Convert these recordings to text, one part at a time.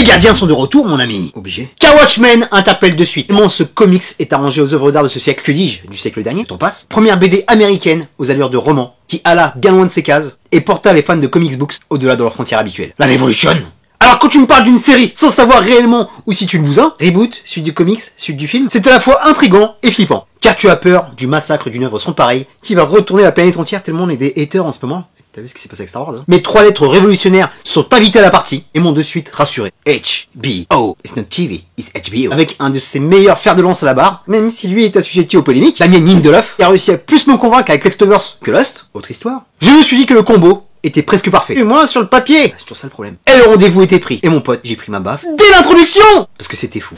gardiens sont de retour, mon ami. Obligé. Car Watchmen interpelle de suite comment ce comics est arrangé aux œuvres d'art de ce siècle, que dis-je, du siècle dernier, t'en passe. Première BD américaine aux allures de roman, qui alla bien loin de ses cases, et porta les fans de comics books au-delà de leurs frontières habituelles. La Révolution. Alors quand tu me parles d'une série sans savoir réellement où situe le bousin, reboot, suite du comics, suite du film, c'est à la fois intriguant et flippant. Car tu as peur du massacre d'une œuvre sans pareil, qui va retourner la planète entière tellement on est des haters en ce moment. T'as vu ce qui s'est passé avec Star Wars, hein? Mes 3 lettres révolutionnaires sont invitées à la partie et m'ont de suite rassuré. HBO. It's not TV, it's HBO. Avec un de ses meilleurs fers de lance à la barre, même si lui est assujetti aux polémiques, la mienne Lindelof a réussi à plus me convaincre avec Leftovers que Lost, autre histoire. Je me suis dit que le combo était presque parfait. Et moi, sur le papier, c'est toujours ça le problème. Et le rendez-vous était pris. Et mon pote, j'ai pris ma baffe dès l'introduction! Parce que c'était fou.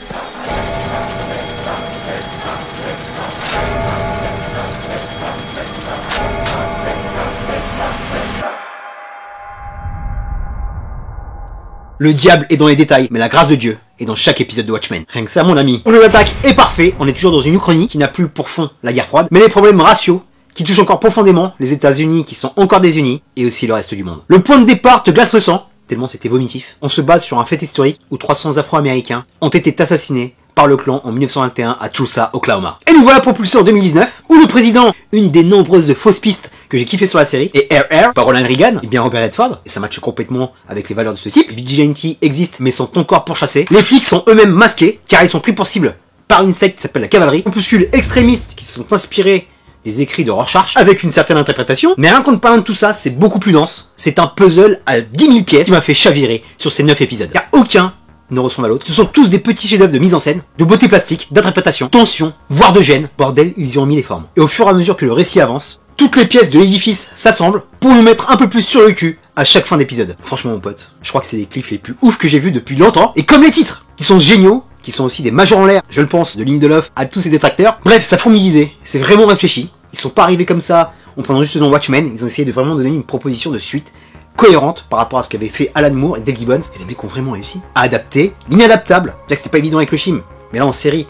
Le diable est dans les détails, mais la grâce de Dieu est dans chaque épisode de Watchmen. Rien que ça, mon ami. Le attaque est parfait, on est toujours dans une Uchronie qui n'a plus pour fond la guerre froide, mais les problèmes raciaux qui touchent encore profondément les États-Unis qui sont encore désunis, et aussi le reste du monde. Le point de départ te glace le sang, tellement c'était vomitif. On se base sur un fait historique où 300 Afro-Américains ont été assassinés par le clan en 1921 à Tulsa, Oklahoma. Et nous voilà propulsés en 2019, où le président, une des nombreuses fausses pistes que j'ai kiffé sur la série, et RR, par Ronald Reagan, et bien Robert Redford, et ça matche complètement avec les valeurs de ce type. Vigilante existe, mais sont encore pourchassés. Les flics sont eux-mêmes masqués, car ils sont pris pour cible par une secte qui s'appelle la cavalerie. Opuscules extrémistes qui se sont inspirés des écrits de Rorschach, avec une certaine interprétation. Mais rien qu'on ne parle de tout ça, c'est beaucoup plus dense. C'est un puzzle à 10 000 pièces qui m'a fait chavirer sur ces 9 épisodes. Car aucun ne ressemble à l'autre. Ce sont tous des petits chefs-d'œuvre de mise en scène, de beauté plastique, d'interprétation, tension, voire de gêne. Bordel, ils y ont mis les formes. Et au fur et à mesure que le récit avance, toutes les pièces de l'édifice s'assemblent pour nous mettre un peu plus sur le cul à chaque fin d'épisode. Franchement, mon pote, je crois que c'est les cliffs les plus ouf que j'ai vus depuis longtemps. Et comme les titres, qui sont géniaux, qui sont aussi des majors en l'air, je le pense, de Lindelof à tous ses détracteurs. Bref, ça fourmille d'idées, c'est vraiment réfléchi. Ils sont pas arrivés comme ça en prenant juste le nom Watchmen, ils ont essayé de vraiment donner une proposition de suite cohérente par rapport à ce qu'avaient fait Alan Moore et Dave Gibbons. Et les mecs ont vraiment réussi à adapter l'inadaptable. C'est-à-dire que c'était pas évident avec le film, mais là en série,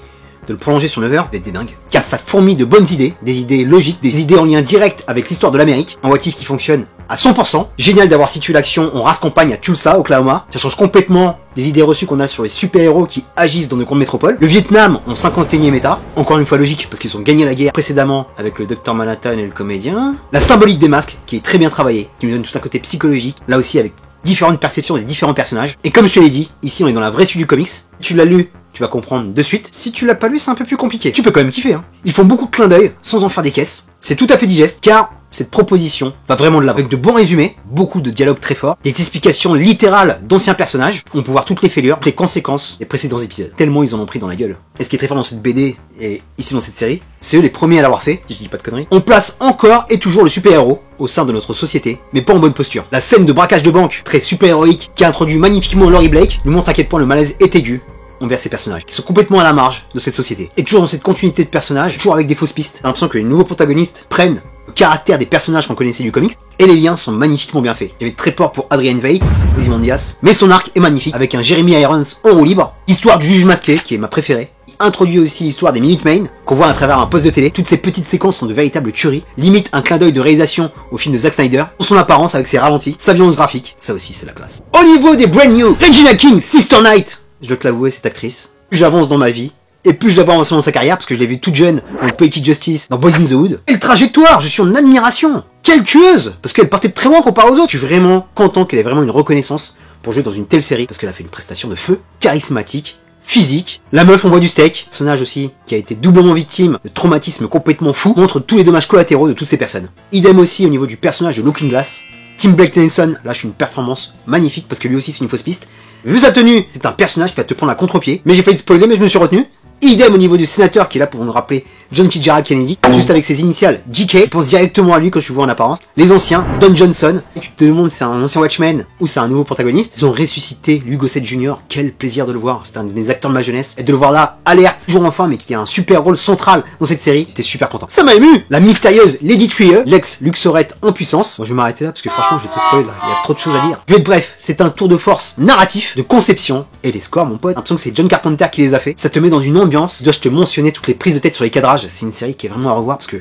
de le prolonger sur 9 heures, d'être des dingues. Car ça fourmille de bonnes idées, des idées logiques, des idées en lien direct avec l'histoire de l'Amérique. Un what if qui fonctionne à 100%. Génial d'avoir situé l'action en race campagne à Tulsa, Oklahoma. Ça change complètement des idées reçues qu'on a sur les super-héros qui agissent dans de grandes métropoles. Le Vietnam en 51e état. Encore une fois logique, parce qu'ils ont gagné la guerre précédemment avec le Dr Manhattan et le comédien. La symbolique des masques, qui est très bien travaillée, qui nous donne tout un côté psychologique. Là aussi avec différentes perceptions des différents personnages. Et comme je te l'ai dit, ici on est dans la vraie suite du comics. Si tu l'as lu, tu vas comprendre de suite. Si tu l'as pas lu, c'est un peu plus compliqué. Tu peux quand même kiffer, hein. Ils font beaucoup de clins d'œil, sans en faire des caisses. C'est tout à fait digeste, car cette proposition va vraiment de l'avant. Avec de bons résumés, beaucoup de dialogues très forts, des explications littérales d'anciens personnages. On peut voir toutes les fêlures, les conséquences des précédents épisodes. Tellement ils en ont pris dans la gueule. Et ce qui est très fort dans cette BD, et ici dans cette série, c'est eux les premiers à l'avoir fait, si je dis pas de conneries. On place encore et toujours le super-héros au sein de notre société, mais pas en bonne posture. La scène de braquage de banque, très super-héroïque, qui a introduit magnifiquement Laurie Blake, nous montre à quel point le malaise est aigu envers ces personnages, qui sont complètement à la marge de cette société. Et toujours dans cette continuité de personnages, toujours avec des fausses pistes. J'ai l'impression que les nouveaux protagonistes prennent le caractère des personnages qu'on connaissait du comics, et les liens sont magnifiquement bien faits. Il y avait très peur pour Adrian Veidt, Ozymandias, mais son arc est magnifique, avec un Jeremy Irons en roue libre. L'histoire du juge masqué, qui est ma préférée. Il introduit aussi l'histoire des Minutemen, qu'on voit à travers un poste de télé. Toutes ces petites séquences sont de véritables tueries, limite un clin d'œil de réalisation au film de Zack Snyder, pour son apparence avec ses ralentis, sa violence graphique, ça aussi c'est la classe. Au niveau des brand new, Regina King, Sister Night, je dois te l'avouer, cette actrice, plus j'avance dans ma vie, et plus je la vois avancer dans sa carrière, parce que je l'ai vue toute jeune dans Poetic Justice, dans Boys in the Hood. Quelle trajectoire, je suis en admiration. Quelle tueuse, parce qu'elle partait de très loin comparé aux autres. Je suis vraiment content qu'elle ait vraiment une reconnaissance pour jouer dans une telle série, parce qu'elle a fait une prestation de feu, charismatique, physique. La meuf, on voit du steak. Personnage aussi, qui a été doublement victime de traumatisme complètement fou, montre tous les dommages collatéraux de toutes ces personnes. Idem aussi au niveau du personnage de Looking Glass. Tim Blake Tennyson lâche une performance magnifique, parce que lui aussi c'est une fausse piste. Vu sa tenue, c'est un personnage qui va te prendre à contre-pied. Mais j'ai failli te spoiler, mais je me suis retenu. Idem au niveau du sénateur qui est là pour nous rappeler John Fitzgerald Kennedy, juste avec ses initiales JK. Je pense directement à lui quand je vois en apparence. Les anciens, Don Johnson. Tu te demandes si c'est un ancien Watchmen ou c'est un nouveau protagoniste. Ils ont ressuscité Hugo Gossett Jr. Quel plaisir de le voir. C'est un de mes acteurs de ma jeunesse. Et de le voir là, alerte, toujours enfant, mais qui a un super rôle central dans cette série. J'étais super content. Ça m'a ému. La mystérieuse Lady Trier, l'ex Luxorette en puissance. Bon, je vais m'arrêter là parce que franchement, j'ai trop spoilé là. Il y a trop de choses à dire. Je vais être bref. C'est un tour de force narratif, de conception. Et les scores, mon pote. J'ai l'impression que c'est John Carpenter qui les a fait. Ça te met dans une ambiance. Dois-je te mentionner toutes les prises de tête sur les cadrages. C'est une série qui est vraiment à revoir parce que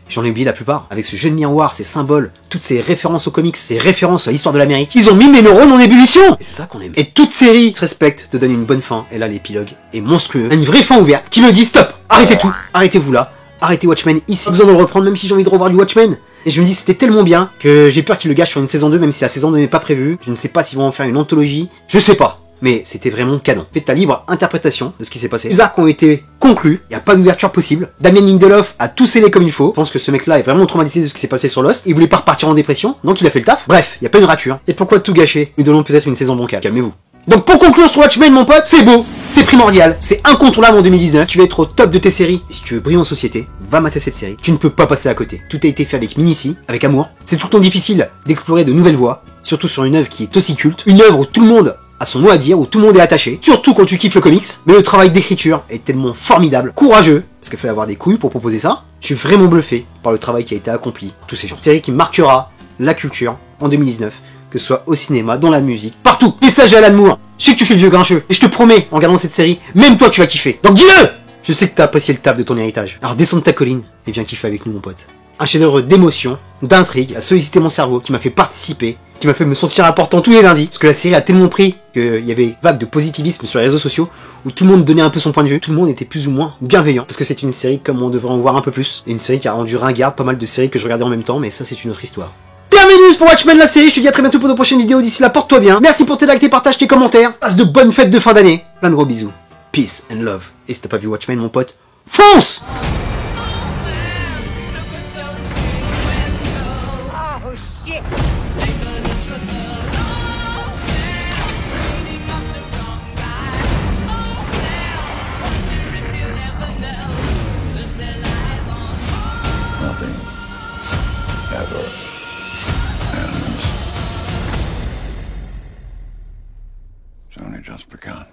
J'en ai oublié la plupart. Avec ce jeu de miroir, ces symboles, toutes ces références aux comics, ces références à l'histoire de l'Amérique, ils ont mis mes neurones en ébullition. Et c'est ça qu'on aime. Et toute série se respecte, te donne une bonne fin. Et là, l'épilogue est monstrueux. Une vraie fin ouverte qui me dit stop, arrêtez tout, arrêtez-vous là, arrêtez Watchmen ici. J'ai besoin de le reprendre même si j'ai envie de revoir du Watchmen. Et je me dis c'était tellement bien que j'ai peur qu'ils le gâchent sur une saison 2 même si la saison 2 n'est pas prévue. Je ne sais pas s'ils vont en faire une anthologie. Je sais pas. Mais c'était vraiment canon. Faites ta libre interprétation de ce qui s'est passé. Les arcs ont été conclus, il n'y a pas d'ouverture possible. Damien Lindelof a tout scellé comme il faut. Je pense que ce mec-là est vraiment traumatisé de ce qui s'est passé sur Lost. Il voulait pas repartir en dépression, donc il a fait le taf. Bref, il n'y a pas une rature. Et pourquoi tout gâcher? Nous donnons peut-être une saison bancale. Calmez-vous. Donc pour conclure sur Watchmen mon pote, c'est beau, c'est primordial, c'est incontournable en 2019, tu vas être au top de tes séries. Et si tu veux briller en société, va mater cette série, tu ne peux pas passer à côté. Tout a été fait avec minutie, avec amour. C'est tout le temps difficile d'explorer de nouvelles voies, surtout sur une œuvre qui est aussi culte, une œuvre où tout le monde a son mot à dire, où tout le monde est attaché, surtout quand tu kiffes le comics. Mais le travail d'écriture est tellement formidable, courageux, parce qu'il fallait avoir des couilles pour proposer ça. Je suis vraiment bluffé par le travail qui a été accompli, tous ces gens. Une série qui marquera la culture en 2019. Que ce soit au cinéma, dans la musique, partout. Message à Alan Moore. Je sais que tu fais le vieux grincheux, et je te promets, en regardant cette série, même toi tu vas kiffer. Donc dis-le! Je sais que t'as apprécié le taf de ton héritage. Alors descends de ta colline, et viens kiffer avec nous mon pote. Un chef-d'œuvre d'émotion, d'intrigue, a sollicité mon cerveau, qui m'a fait participer, qui m'a fait me sentir important tous les lundis, parce que la série a tellement pris qu'il y avait vague de positivisme sur les réseaux sociaux, où tout le monde donnait un peu son point de vue, tout le monde était plus ou moins bienveillant, parce que c'est une série comme on devrait en voir un peu plus, et une série qui a rendu ringarde pas mal de séries que je regardais en même temps, mais ça c'est une autre histoire. Terminus pour Watchmen la série, je te dis à très bientôt pour de prochaines vidéos, d'ici là porte-toi bien, merci pour tes likes, tes partages, tes commentaires, passe de bonnes fêtes de fin d'année, plein de gros bisous, peace and love, et si t'as pas vu Watchmen mon pote, fonce! Oh shit! Nothing ever ends. It's only just begun.